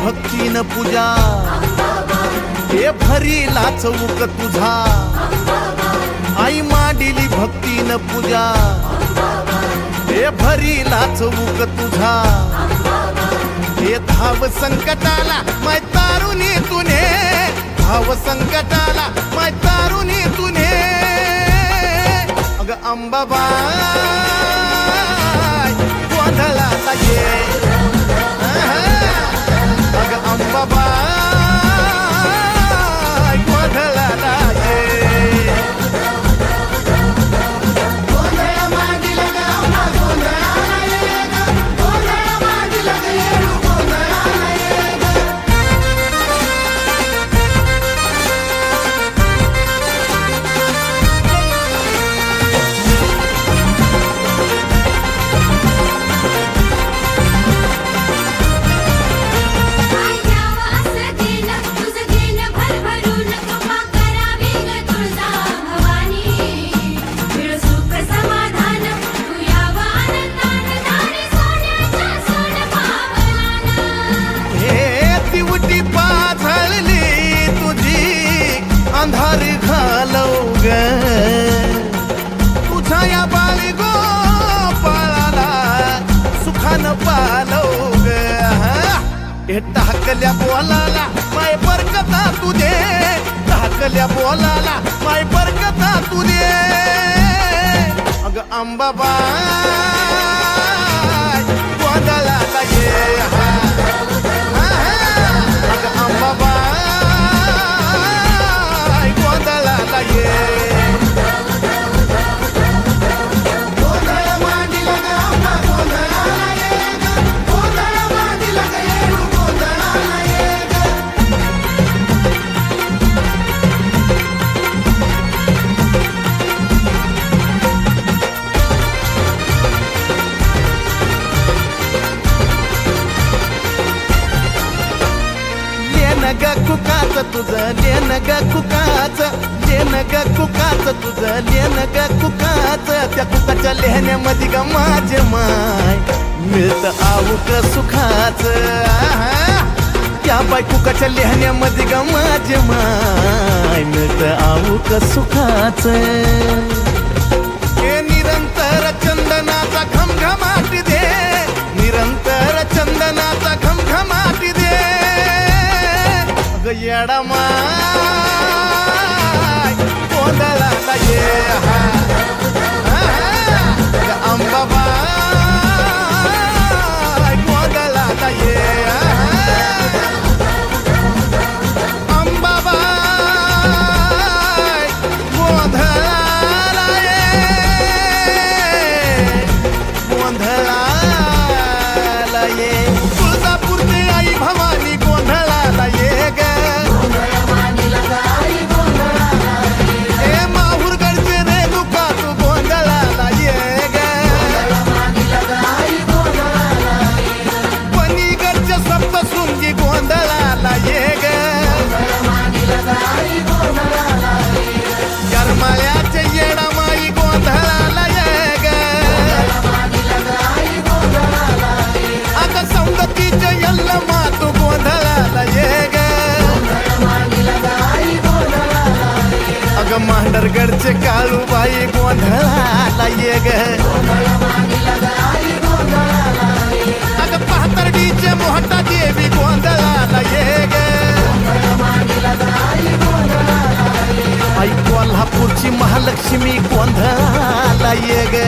भक्तीन पूजा हे भरीला चौक तुझा आई मांडिली भक्तीन पूजा हे भरीला चौक तुझा हे धाव संकटाला माय तारुणी तुने धाव संकटाला माय तारुणी तुने अग अंबाबाई गोंधळाला ये अग अंबाबाई गोंधळाला ये अंधार घालव ग तुझ्या या बाळी गोपाळाला सुखान पालव ग हे टाकल्या बोलाला माय बरकता तुझे टाकल्या बोलाला माय बरकता तुझे अग अंबाबाई गोंधळाला ये अग अंबाबाई गोंधळाला ये ग कुकाच तुझं लेन ग कुकाच लेन ग कुकाच तुझं लेन ग कुकाच त्या कुकाच्या लेहण्यामध्ये ग माझे माय मिळत आऊक सुखाच त्या बाय कुकाच्या लेहण्यामध्ये ग माझे माय मिळत आऊक सुखाच हे निरंतर चंदनाचा घमघमाट दे निरंतर चंदनाचा घमघमाट दे येडा माय गोंधळाला ये अंबाबाई गोंधळाला ये अंबाबाई गोंधळाला ये गोंधळाला ये तुळजापूरची आई भवानी गोंधळाला ये ग गरमाळ्याच्या येडा माई गोंधळाला ये ग आता सौंदतीच्या यल्ल मातू गोंधळाला ये ग अग मांडरगडचे काळूबाई गोंधळाला ये ग अग पाथर्डीचे मोहटा देवी गोंधळाला ये ग आई कोल्हापूरची महालक्ष्मी गोंधळाला ये ग